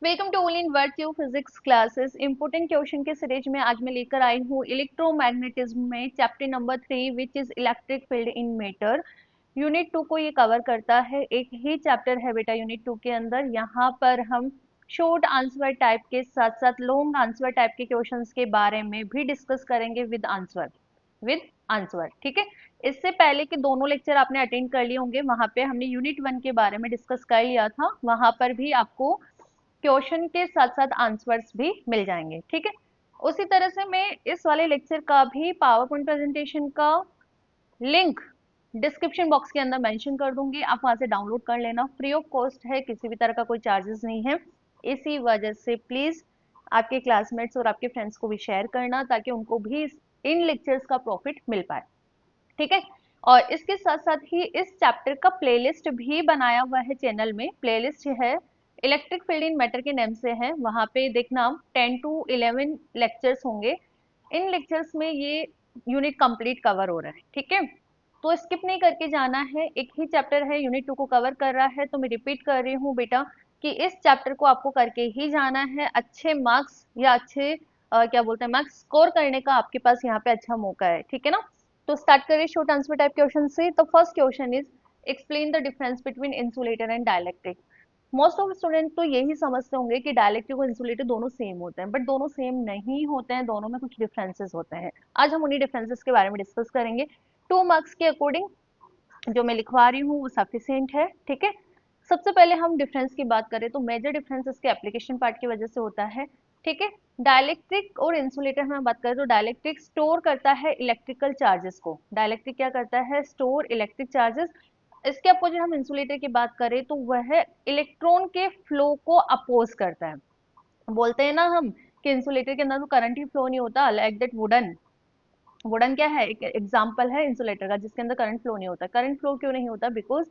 Welcome to only in virtue physics classes. Important question के series में आज मैं लेकर आई हूँ इलेक्ट्रोमैग्नेटिज्म में chapter number 3 which is electric field in matter. Unit 2 को ये कवर करता है। एक ही चैप्टर है बेटा यूनिट 2 के अंदर। यहाँ पर हम शॉर्ट आंसर टाइप के साथ साथ लॉन्ग आंसर टाइप के क्वेश्चंस के बारे में भी डिस्कस करेंगे विद आंसर ठीक है। इससे पहले के दोनों लेक्चर आपने अटेंड कर लिए होंगे, वहां पे हमने यूनिट 1 के बारे में डिस्कस कर लिया था। वहां पर भी आपको क्वेश्चन के साथ साथ आंसर्स भी मिल जाएंगे, ठीक है। उसी तरह से मैं इस वाले लेक्चर का भी पावर पॉइंट प्रेजेंटेशन का लिंक डिस्क्रिप्शन बॉक्स के अंदर मेंशन कर दूंगी, आप वहां से डाउनलोड कर लेना। फ्री ऑफ कॉस्ट है, किसी भी तरह का कोई चार्जेस नहीं है। इसी वजह से प्लीज आपके क्लासमेट्स और आपके फ्रेंड्स को भी शेयर करना ताकि उनको भी इन लेक्चर्स का प्रॉफिट मिल पाए, ठीक है। और इसके साथ साथ ही इस चैप्टर का प्लेलिस्ट भी बनाया हुआ है चैनल में। प्लेलिस्ट है इलेक्ट्रिक फील्ड इन मैटर के नेम से है, वहां पे देखना 10 to 11 लेक्चर्स होंगे। इन लेक्चर्स में ये यूनिट कंप्लीट कवर हो रहा है, ठीक है। तो स्किप नहीं करके जाना है। एक ही चैप्टर है, यूनिट 2 को कवर कर रहा है, तो मैं रिपीट कर रही हूँ बेटा कि इस चैप्टर को आपको करके ही जाना है। अच्छे मार्क्स या अच्छे क्या बोलते हैं मार्क्स स्कोर करने का आपके पास यहाँ पे अच्छा मौका है, ठीक है ना। तो स्टार्ट करिए शॉर्ट आंसर टाइप क्वेश्चन से। तो first question is explain the difference between insulator and dielectric. Most of student तो यही समझते होंगे कि डाइलेक्ट्रिक और इंसुलेटर दोनों सेम होते हैं, बट दोनों सेम नहीं होते हैं, दोनों में कुछ डिफरेंसेस होते हैं। आज हम उन्हीं डिफरेंसेस के बारे में डिस्कस करेंगे। 2 मार्क्स के अकॉर्डिंग जो मैं लिखवा रही हूँ वो सफिशियंट है, ठीक है। सबसे पहले हम डिफरेंस की बात करें तो मेजर डिफरेंस इसके एप्लीकेशन पार्ट की वजह से होता है, ठीक है। डाइलेक्ट्रिक और इंसुलेटर में बात करें तो डाइलेक्ट्रिक स्टोर करता है इलेक्ट्रिकल चार्जेस को। डाइलेक्ट्रिक क्या करता है? Store electric charges. इसके अपोजिट हम इंसुलेटर की बात करें तो वह इलेक्ट्रॉन के फ्लो को अपोज करता है। बोलते हैं ना हम कि इंसुलेटर के अंदर तो करंट ही फ्लो नहीं होता, लाइक दैट वुडन। वुडन क्या है? एक एग्जांपल है इंसुलेटर का जिसके अंदर करंट फ्लो नहीं होता। करंट फ्लो क्यों नहीं होता? बिकॉज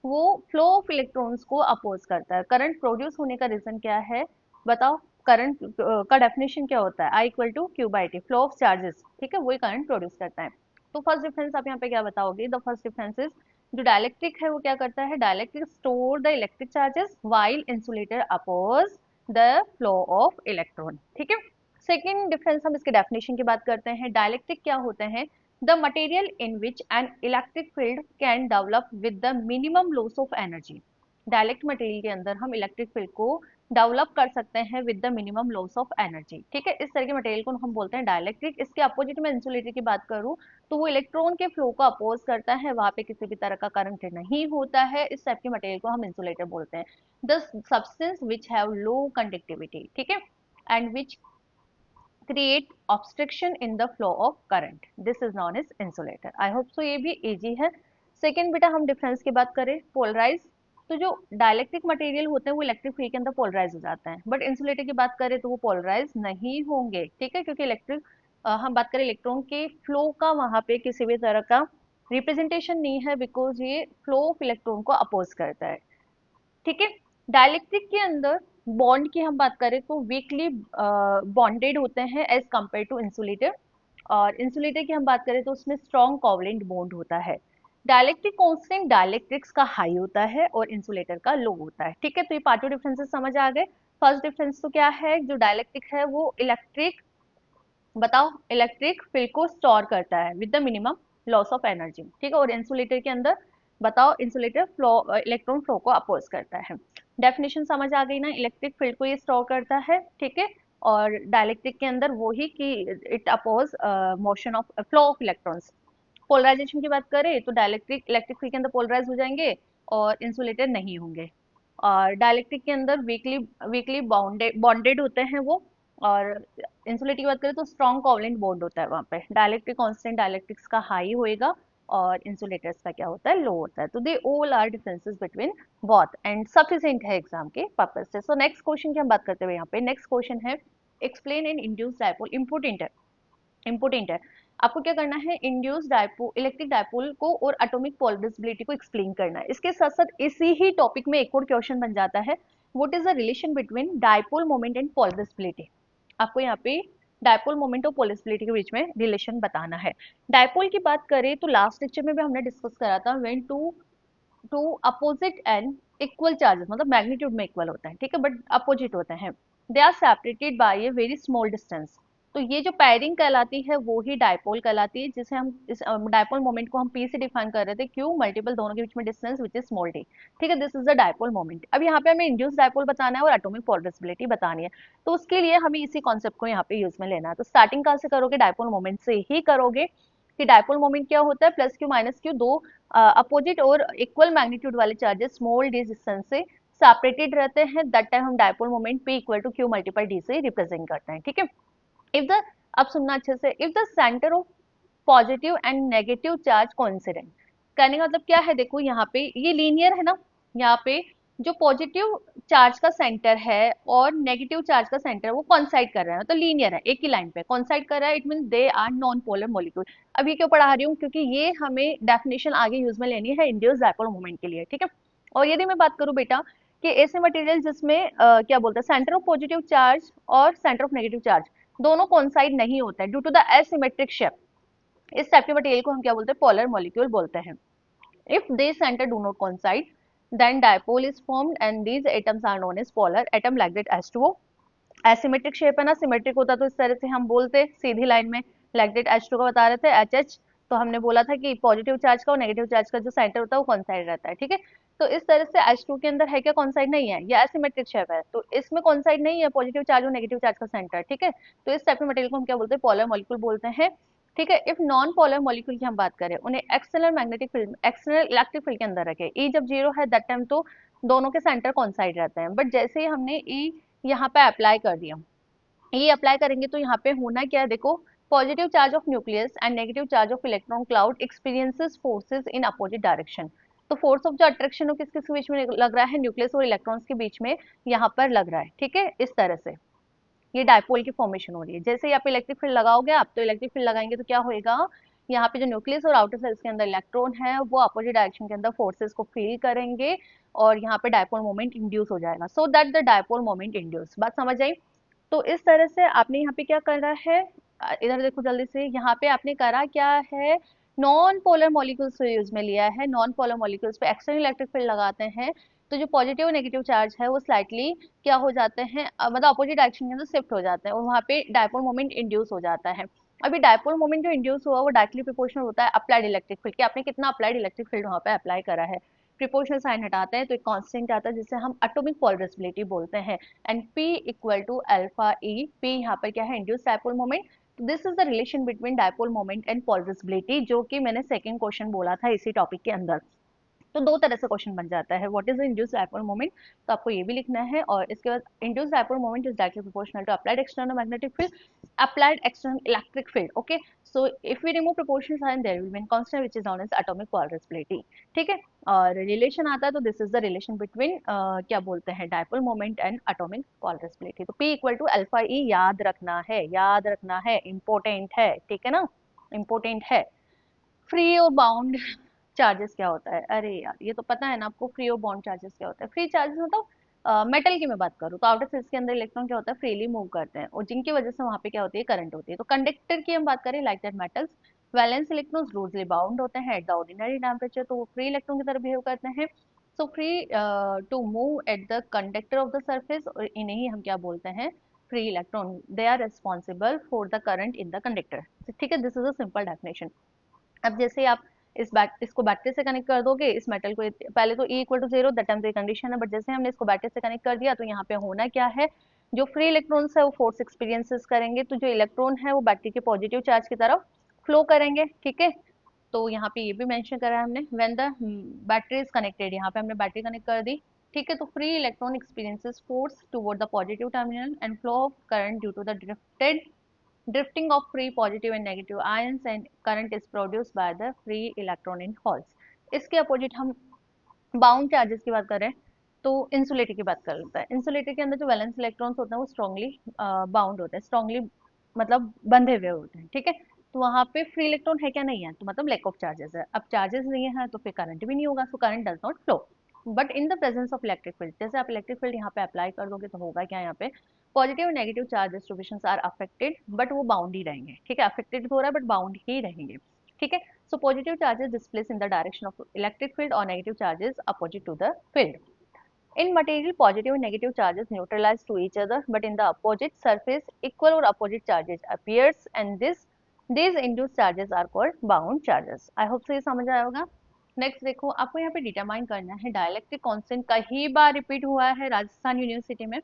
वो फ्लो ऑफ इलेक्ट्रॉन्स को अपोज करता है। करंट प्रोड्यूस होने का रीजन क्या है बताओ? करंट का डेफिनेशन क्या होता है? I equal to Q by T, flow of charges, ठीक है, वही करंट प्रोड्यूस करता है। तो फर्स्ट डिफरेंस आप यहाँ पे क्या बताओगे? द फर्स्ट डिफरेंस इज जो डाइलेक्ट्रिक है वो क्या करता है? Dielectric store the electric charges while insulator oppose the flow of electron, ठीक है। सेकेंड डिफरेंस हम इसके डेफिनेशन की बात करते हैं। डाइलेक्ट्रिक क्या होते हैं? The material in which an electric field can develop with the minimum loss of energy. Dialect material के अंदर हम इलेक्ट्रिक फील्ड को डेवलप कर सकते हैं with the minimum loss of energy, ठीक है। इस तरह के मटेरियल को हम बोलते हैं डायलेक्ट्रिक। इसके अपोजिट में इंसुलेटर की बात करूं तो वो इलेक्ट्रॉन के फ्लो को अपोज करता है, वहां पे किसी भी तरह का करंट नहीं होता है। इस टाइप के मटेरियल को हम इंसुलेटर बोलते हैं। The substance which have low conductivity, ठीक है, and which create obstruction in the flow of current, this is known as insulator। I hope so ये भी इजी है। सेकेंड बेटा हम डिफरेंस की बात करें पोलराइज, तो जो डाइलेक्ट्रिक मटेरियल होते हैं वो इलेक्ट्रिक फील्ड के अंदर पोलराइज हो जाते हैं, बट इंसुलेटर की बात करें तो वो पोलराइज नहीं होंगे, ठीक है, क्योंकि इलेक्ट्रिक हम बात करें इलेक्ट्रॉन के फ्लो का, वहां पे किसी भी तरह का रिप्रेजेंटेशन नहीं है बिकॉज ये फ्लो ऑफ इलेक्ट्रॉन को अपोज करता है, ठीक है। डाइलेक्ट्रिक के अंदर बॉन्ड की हम बात करें तो वीकली बॉन्डेड होते हैं एज कंपेयर टू इंसुलेटर। और इंसुलेटर की हम बात करें तो उसमें स्ट्रॉन्ग कोवलेंट बॉन्ड होता है। डाइलेक्ट्रिक कांस्टेंट डाइलेक्ट्रिक्स का हाई होता है और इंसुलेटर का लो होता है, ठीक है। तो ये पार्ट टू डिफरेंसेस समझ आ गए। फर्स्ट डिफरेंस तो क्या है? जो डाइलेक्ट्रिक है वो इलेक्ट्रिक, बताओ, इलेक्ट्रिक फील्ड को स्टोर करता है with the minimum loss of energy, ठीक है। और इंसुलेटर के अंदर बताओ इंसुलेटर फ्लो इलेक्ट्रॉन फ्लो को अपोज करता है। डेफिनेशन समझ आ गई ना? इलेक्ट्रिक फील्ड को ये स्टोर करता है, ठीक है। और डाइलेक्ट्रिक के अंदर वो ही कि it oppose motion of flow of electrons. Polarization की बात करें तो डाइलेक्ट्रिक इलेक्ट्रिक फील्ड के अंदर पोलराइज हो जाएंगे और इंसुलेटर नहीं होंगे। और डाइलेक्ट्रिक के अंदर वीकली वीकली बॉन्डेड होते हैं वो। और इंसुलेटर की बात करें तो स्ट्रॉन्ग कोवलेंट बॉन्ड होता है वहां पे। डाइलेक्ट्रिक कांस्टेंट डाइलेक्ट्रिक्स का हाई होएगा और इंसुलेटर्स का क्या होता है? लो होता है। तो they all are differences between both and sufficient है एग्जाम के पर्पस से। सो नेक्स्ट क्वेश्चन की हम बात करते हुए यहाँ पे नेक्स्ट क्वेश्चन है explain and induce dipole. Important है। आपको क्या करना है? इंड्यूस डायपोल इलेक्ट्रिक डायपोल को और एटॉमिक पोलराइजेबिलिटी को एक्सप्लेन करना है। इसके साथ साथ इसी ही टॉपिक में एक और क्वेश्चन बन जाता है, what is the relation between dipole moment and polarisability. आपको यहाँ पे डायपोल मोमेंट और पोलराइजेबिलिटी के बीच में रिलेशन बताना है। डायपोल की बात करें तो लास्ट लेक्चर में भी हमने डिस्कस करा था, when two two opposite and equal charges, मतलब मैग्नीट्यूड में इक्वल होते हैं, ठीक है, बट अपोजिट होते हैं, they are separated by a very small distance. तो ये जो पैरिंग कहलाती है वो ही डायपोल कहलाती है, जिसे हम इस डायपोल मोमेंट को हम पी से डिफाइन कर रहे थे, क्यू मल्टीपल दोनों के बीच में distance which is small D, ठीक है, this is the dipole moment. अब यहाँ पे हमें इंड्यूस डायपोल बताना है और एटॉमिक पोलराइजेबिलिटी बतानी है, तो उसके लिए हमें इसी कॉन्सेप्ट को यहाँ पे यूज में लेना है। तो स्टार्टिंग कहाँ से करोगे, डायपोल मोमेंट से ही करोगे कि डायपोल मोमेंट क्या होता है, प्लस क्यू माइनस क्यू, दो अपोजिट और इक्वल मैग्नीट्यूड वाले चार्जेस स्मॉल डी डिस्टेंस से सेपरेटेड रहते हैं, दैट टाइम हम dipole moment p equal to Q multiple D से रिप्रेजेंट करते हैं, ठीक है। इफ द, अब सुनना अच्छे से, if the centre of positive and negative charge coincident, कहने का मतलब क्या है, देखो यहाँ पे ये लीनियर है ना, यहाँ पे जो पॉजिटिव चार्ज का सेंटर है और नेगेटिव चार्ज का सेंटर है वो कॉन्साइड कर रहा है, तो लीनियर है, एक ही लाइन पे कॉन्साइड कर रहा है, it mean they are non polar molecule. अब ये क्यों पढ़ा रही हूँ, क्योंकि ये हमें डेफिनेशन आगे यूज में लेनी है इंड्यूस डायपोल मोमेंट के लिए, ठीक है। और यदि मैं बात करूँ बेटा कि ऐसे मटेरियल जिसमें क्या बोलते हैं, सेंटर ऑफ पॉजिटिव चार्ज और सेंटर ऑफ नेगेटिव चार्ज दोनों कॉन्साइड नहीं होता है due to the asymmetric shape, इस टाइप के मटेरियल को हम क्या बोलते हैं, पोलर मॉलिक्यूल बोलते हैं। If these center do not coincide, then dipole is formed and these atoms are known as polar atom like that H2O। Asymmetric shape है ना, सिमेट्रिक होता तो इस तरह से हम बोलते सीधी लाइन में, लाइक दैट H2 का बता रहे थे HH, तो हमने बोला था कि पॉजिटिव चार्ज का और नेगेटिव चार्ज का जो सेंटर होता है वो कॉन्साइड रहता है, ठीक है। तो इस तरह से H2 के अंदर है क्या, कॉन्साइड नहीं है, ये एसिमेट्रिक शेप है, तो इसमें कॉन्साइड नहीं है पॉजिटिव चार्ज और नेगेटिव चार्ज का सेंटर, ठीक है। तो इस टाइप के मटेरियल को हम क्या बोलते हैं, पोलर मॉलिक्यूल बोलते हैं, ठीक है। इफ नॉन पोलर मॉलिक्यूल की हम बात करें, उन्हें external magnetic field, external electric field के अंदर रखे, ई जब जीरो है दैट टाइम तो दोनों के सेंटर कॉन्साइड रहते हैं, बट जैसे ही हमने ई यहाँ पे अप्लाई कर दिया, ये अप्लाई करेंगे तो यहाँ पे होना क्या है, देखो positive charge of nucleus and negative charge of electron cloud experiences forces in opposite direction. तो फोर्स ऑफ जो अट्रैक्शन हो किस किस बीच में लग रहा है, न्यूक्लियस और इलेक्ट्रॉन्स के बीच में यहाँ पर लग रहा है, ठीक है। इस तरह से ये डायपोल की फॉर्मेशन हो रही है, जैसे ही आप इलेक्ट्रिक फील्ड लगाओगे, आप तो इलेक्ट्रिक फील्ड लगाएंगे तो क्या होएगा, यहाँ पे जो न्यूक्लियस और आउटर सेल्स के अंदर इलेक्ट्रॉन है वो अपोजिट डायरेक्शन के अंदर फोर्सेस को फील करेंगे और यहाँ पे डायपोल मोमेंट इंड्यूस हो जाएगा, so that the dipole moment induce, बात समझ आई। तो इस तरह से आपने यहाँ पे क्या करा है, इधर देखो जल्दी से, यहाँ पे आपने करा क्या है, नॉन पोलर मॉलिक्यूल्स यूज में लिया है, नॉन पोलर मॉलिक्यूल्स पे एक्सटर्नल इलेक्ट्रिक फील्ड लगाते हैं, तो जो पॉजिटिव और नेगेटिव चार्ज है वो स्लाइटली क्या हो जाते हैं, मतलब अपोजिट डायरेक्शन के अंदर शिफ्ट हो जाते हैं और वहाँ पे डायपोल मोमेंट इंड्यूस हो जाता है। अभी डायपोल मोमेंट जो इंड्यूस हुआ वो डायरेक्टली प्रोपोर्शनल होता है अप्लाइड इलेक्ट्रिक फील्ड कि आपने कितना अप्लाइड इलेक्ट्रिक फील्ड वहाँ पे अप्लाई करा है। प्रिपोर्शनल साइन हटाते हैं तो एक कांस्टेंट आता है जिसे हम एटॉमिक पोलराइजेबिलिटी बोलते हैं, and P equal to alpha E, P यहाँ पर क्या है, induce dipole moment. This is the relation between dipole moment and polarizability, जो कि मैंने सेकंड क्वेश्चन बोला था इसी टॉपिक के अंदर। तो दो तरह से क्वेश्चन बन जाता है, what is the induce dipole moment, तो आपको ये भी लिखना है, और इसके बाद induce dipole moment is directly proportional to applied external magnetic field, applied external electric field, okay. So if we remove proportional sign there will be an constant which is known as atomic polarizability, ठीक है। और relation आता है तो this is the relation between क्या बोलते हैं, dipole moment and atomic polarisability. तो P इक्वल टू अल्फा ई याद रखना है, याद रखना है, इंपॉर्टेंट है, ठीक है ना, इंपॉर्टेंट है। फ्री और बाउंड चार्जेस क्या होता है, अरे यार ये तो पता है ना आपको, फ्री और बाउंड चार्जेस क्या होता है। फ्री चार्जेस मतलब मेटल की मैं बात करूँ तो आउटर सेल्स के अंदर इलेक्ट्रॉन क्या होता है, फ्रीली मूव करते हैं और जिनकी वजह से वहां पे क्या होती है, करंट होती है। तो कंडक्टर की हम बात करें, like that metals, valence electrons loosely bound होते हैं एट द ऑर्डिनरी टेम्परेचर, तो वो फ्री इलेक्ट्रॉन की तरह बिहेव करते हैं। So free to move at the conductor of the surface, और इन्हें ही हम क्या बोलते हैं, free electron, they are responsible for the current in the conductor, ठीक है। This is a simple definition. अब जैसे आप इसको बैटरी से कनेक्ट कर दोगे, इस मेटल को, पहले तो E equal to zero that time तो कंडीशन है, बट जैसे हमने इसको बैटरी से कनेक्ट कर दिया तो यहाँ पे होना क्या है, जो फ्री इलेक्ट्रॉन्स है वो फोर्स एक्सपीरियंसेस करेंगे, तो जो इलेक्ट्रॉन है वो बैटरी के पॉजिटिव चार्ज की तरफ फ्लो करेंगे, ठीक है। तो यहाँ पे ये भी मेंशन करा है हमने, when the battery is connected, यहाँ पे हमने बैटरी कनेक्ट कर दी, ठीक है। तो free electron experiences force toward the positive terminal and flow of current due to the drifting of free positive and negative ions, and current is produced by the free electron in holes। इसके opposite हम bound charges की बात करें तो insulator की बात कर लेते हैं। इंसुलेटर के अंदर जो वैलेंस इलेक्ट्रॉन्स होते हैं वो स्ट्रांगली बाउंड होते हैं, स्ट्रांगली मतलब बंधे हुए होते हैं, ठीक है। तो वहां पे फ्री इलेक्ट्रॉन है क्या, नहीं है, तो मतलब लैक ऑफ चार्जेस है। अब चार्जेस नहीं है तो फिर करंट भी नहीं होगा, so current does not flow. But in the presence of electric field, जैसे आप इलेक्ट्रिक फील्ड यहाँ पे अप्लाई कर दोगे तो होगा क्या, यहाँ पे पॉजिटिव और negative charge distribution are affected, but वो बाउंड ही रहेंगे, ठीक है। अफेक्टेड हो रहा है बट बाउंड ही रहेंगे, ठीक है। So positive charges displaced in the direction of electric field or negative charges opposite to the field. In material, positive and negative charges neutralize to each other, but in the opposite surface, equal or opposite charges appears, and these induced charges are called bound charges. I hope so ये समझ आया होगा. Next देखो, आपको यहाँ पे determine करना है डाइलेक्ट्रिक कांस्टेंट कई बार रिपीट हुआ है राजस्थान यूनिवर्सिटी में,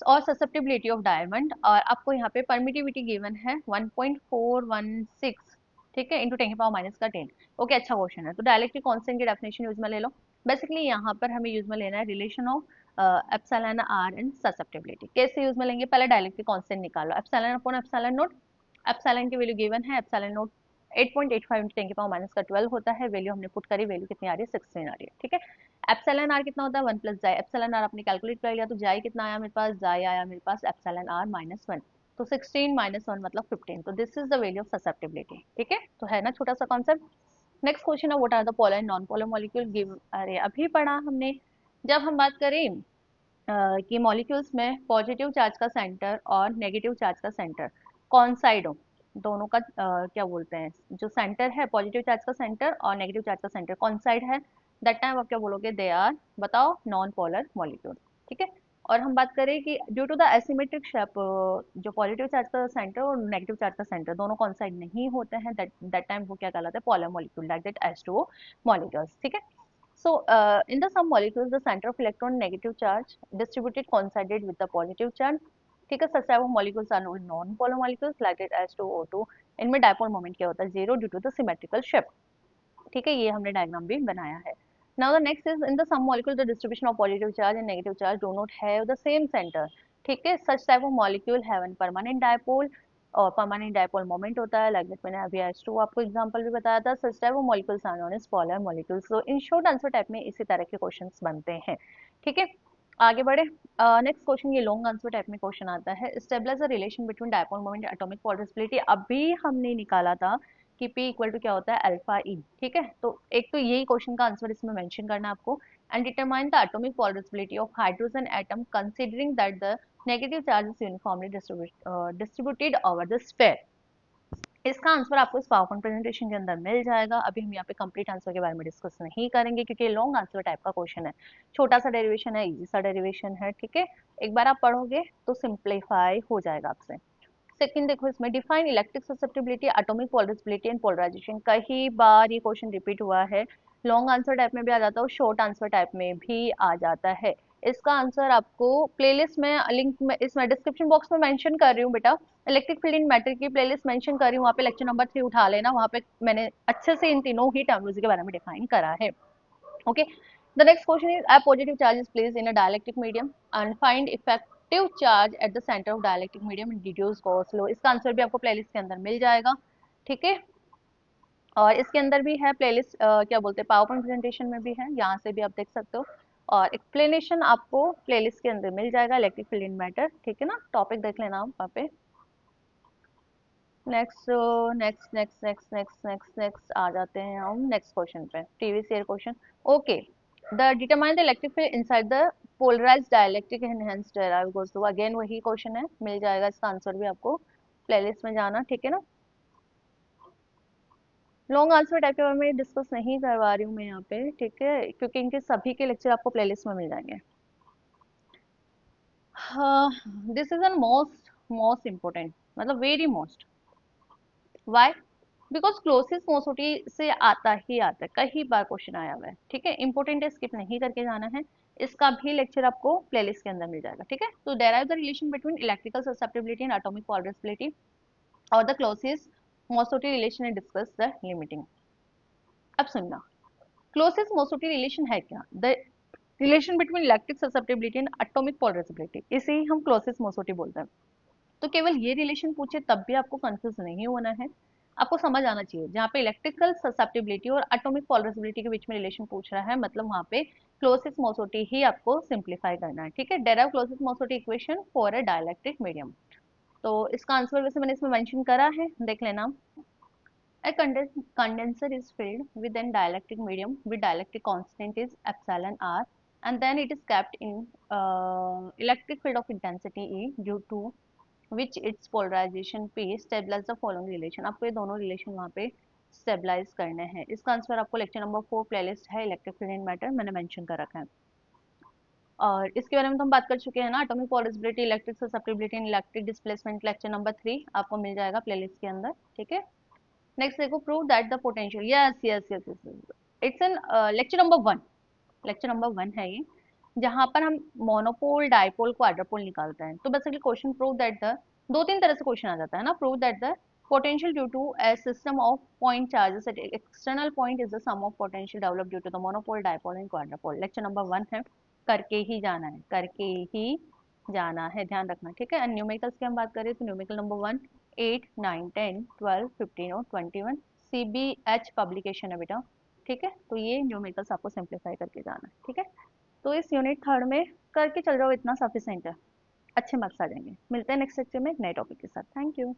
और ससेप्टिबिलिटी ऑफ डायमंड, और आपको यहाँ पे परमिटिविटी गिवन है 1.416, ठीक है, इंटू 10 की पावर माइनस का 10. ओके, अच्छा क्वेश्चन है. तो डायलेक्ट्रिक कांस्टेंट की डेफिनेशन यूज में ले लो. बेसिकली यहाँ पर हमें यूज में लेना है relation of epsilon R and susceptibility. कैसे यूज में लेंगे, पहले डायलेक्ट्रिक कांस्टेंट निकालो. Epsilon upon epsilon naught, epsilon की वैल्यू गिवन है, एप्सिलॉन नोट 8.85 इंटू 10 की पावर माइनस का 12 होता है. वैल्यू हमने पुट करी, वैल्यू कितनी आ रही है, 16 आ रही है. ठीक है, एप्सिलॉन आर कितना होता है, 1 प्लस जाई. एप्सिलॉन आर आपने कैलकुलेट कर लिया, तो जाई कितना आया मेरे पास, जाई आया मेरे पास एप्सिलॉन आर माइनस 1. तो 16 माइनस 1 मतलब 15. तो this is the value of susceptibility. ठीक है, तो है ना छोटा सा कॉन्सेप्ट. नेक्स्ट क्वेश्चन है, what are the polar and non polar molecule give. अरे अभी पढ़ा हमने. जब हम बात करें कि मॉलिक्यूल्स में पॉजिटिव चार्ज का सेंटर और नेगेटिव चार्ज का सेंटर कौन साइड हो, दोनों का क्या बोलते हैं, जो सेंटर है पॉजिटिव चार्ज का सेंटर और नेगेटिव चार्ज का सेंटर कौन साइड है, दैट टाइम आप क्या बोलोगे, दे आर, बताओ, नॉन पोलर मॉलिक्यूल. ठीक है, और हम बात करें कि due to the asymmetric shape, जो पॉजिटिव चार्ज का सेंटर और नेगेटिव चार्ज का सेंटर दोनों कौन साइड नहीं होते हैं, दैट टाइम वो क्या कहलाते हैं, polar molecule, like that H2O molecules. ठीक है. So, in the some molecules, the center of electron negative charge distributed coincided with the positive charge. ठीक है, such type of molecules are known non-polar molecules like it H2O2. इनमें dipole moment क्या होता है, zero due to the symmetrical shape. ठीक है, ये हमने डायग्राम भी बनाया है. Now the next is in the some molecule the distribution of positive charge and negative charge do not have the same center. ठीक है, such type of molecule have a permanent dipole और permanent dipole moment होता है, like that मैंने अभी H2 आपको example भी बताया था. Such type of molecules are known as polar molecules. तो इन शॉर्ट आंसर टाइप में इसी तरह के क्वेश्चंस बनते हैं. ठीक है, आगे बढ़े. नेक्स्ट क्वेश्चन, ये लॉन्ग आंसर टाइप में क्वेश्चन आता है. Stabilize the relation between dipole moment atomic polarizability. अभी हमने निकाला था कि P इक्वल टू क्या होता है, अल्फा ई. ठीक है, तो एक तो यही क्वेश्चन का आंसर इसमें मेंशन करना है आपको. And determine the atomic polarizability of hydrogen atom considering that the negative charge is uniformly distributed over the sphere. इसका आंसर आपको इस पावर पॉइंट प्रेजेंटेशन के अंदर मिल जाएगा. अभी हम यहाँ पे कंप्लीट आंसर के बारे में डिस्कस नहीं करेंगे क्योंकि लॉन्ग आंसर टाइप का क्वेश्चन है. छोटा सा डेरिवेशन है, इजी सा डेरिवेशन है. ठीक है, एक बार आप पढ़ोगे तो सिंप्लीफाई हो जाएगा आपसे. सेकंड देखो, इसमें define electric susceptibility, atomic polarizability and polarization. कई बार ये क्वेश्चन रिपीट हुआ है, लॉन्ग आंसर टाइप में भी आ जाता है और शॉर्ट आंसर टाइप में भी आ जाता है. इसका आंसर आपको प्लेलिस्ट में लिंक में इसमें डिस्क्रिप्शन बॉक्स में मेंशन कर रही हूँ बेटा. इलेक्ट्रिक फील्ड इन मैटर की प्लेलिस्ट मेंशन कर रही हूँ, वहाँ पे लेक्चर नंबर 3 उठा लेना. वहाँ पे मैंने अच्छे से इन तीनों ही टर्मिनोलॉजी के बारे में डिफाइन करा है. Okay, the next question is a positive charge is placed in a dielectric medium and find effective charge at the centre of dielectric medium and deduce Gauss law. इसका आंसर भी आपको playlist के अंदर मिल जाएगा. ठीक है, और इसके अंदर भी है प्लेलिस्ट, क्या बोलते हैं, पावर पॉइंट प्रेजेंटेशन में भी है, यहाँ से भी आप देख सकते हो. और एक्सप्लेनेशन आपको प्लेलिस्ट के अंदर मिल जाएगा, इलेक्ट्रिक फील्ड इन मैटर. ठीक है ना, टॉपिक देख लेना आप वहाँ पे. Next next next next next next next आ जाते हैं हम नेक्स्ट क्वेश्चन पे, previous year question. Okay, the determine the electric field inside the polarized dielectric एनहांस्ड डेराइव गोस टू. अगेन वही क्वेश्चन है, मिल जाएगा इसका आंसर भी आपको प्लेलिस्ट में जाना. ठीक है ना, लॉन्ग आंसर टाइप के बारे में डिस्कस नहीं करवा रही हूँ मैं यहाँ पे. ठीक है, क्योंकि इनके सभी के लेक्चर आपको प्लेलिस्ट में मिल जाएंगे. This is an most most important, मतलब very most. Why, because closest Mossotti से आता ही आता है, कई बार क्वेश्चन आया हुआ है. ठीक है, इंपॉर्टेंट है, स्किप नहीं करके जाना है. इसका भी लेक्चर आपको प्लेलिस्ट के अंदर मिल जाएगा. ठीक है, तो derive the relation between electrical susceptibility and atomic polarizability और the Clausius Mossotti relation and discuss the limiting. अब सुनना, क्लोजेस्ट मोसोटी रिलेशन है क्या, the relation between electric susceptibility and atomic polarizability. इसे ही हम क्लोजेस्ट मोसोटी बोलते हैं. तो केवल ये रिलेशन पूछे तब भी आपको कंफ्यूज नहीं होना है. आपको समझ आना चाहिए, जहाँ पे इलेक्ट्रिकल ससेप्टिबिलिटी और एटॉमिक पॉलराइजेबिलिटी के बीच में रिलेशन पूछ रहा है, मतलब वहाँ पे क्लोजेस्ट मोसोटी ही आपको सिंप्लीफाई करना है. ठीक है, derive Clausius Mossotti equation for a dielectric medium. तो इसका आंसर वैसे मैंने इसमें मेंशन करा है, देख लेना. A condenser is filled with an dielectric medium with dielectric constant is epsilon r, and then it is kept in electric field of intensity E due to which its polarization P stabilize the following relation. आपको ये दोनों relation वहाँ पे stabilise करने हैं। इसका answer आपको lecture number 4 playlist है इलेक्ट्रिक फील्ड एंड मैटर, मैंने मेंशन कर रखा है। और इसके बारे में तो हम बात कर चुके हैं ना, atomic polarisability, electric susceptibility and electric displacement, lecture number 3 आपको मिल जाएगा प्लेलिस्ट के अंदर, ठीक है। नेक्स्ट देखो, prove that the potential, yes yes yes yes, it's an lecture number 1, lecture number 1 है ये, जहां पर हम मोनोपोल, डाइपोल, क्वाड्रापोल निकालते हैं। तो basically question prove that the, दो तीन तरह से क्वेश्चन आ जाता है ना, prove that the potential due to a system of point charges at external point is the sum of potential developed due to the monopole, dipole and quadrupole। Lecture number 1 है, करके ही जाना है, करके ही जाना है, ध्यान रखना, ठीक है। न्यूमेरिकल्स की हम बात करें तो न्यूमेरिकल नंबर 1 8 9 10 12 15 और 21 CBH पब्लिकेशन है बेटा, ठीक है। तो ये न्यूमेरिकल्स आपको सिंप्लीफाई करके जाना है, ठीक है। तो इस यूनिट थर्ड में करके चल जाओ, इतना सफिशिएंट है, अच्छे मार्क्स आ जाएंगे। मिलते हैं नेक्स्ट लेक्चर में एक नए टॉपिक के साथ। Thank you.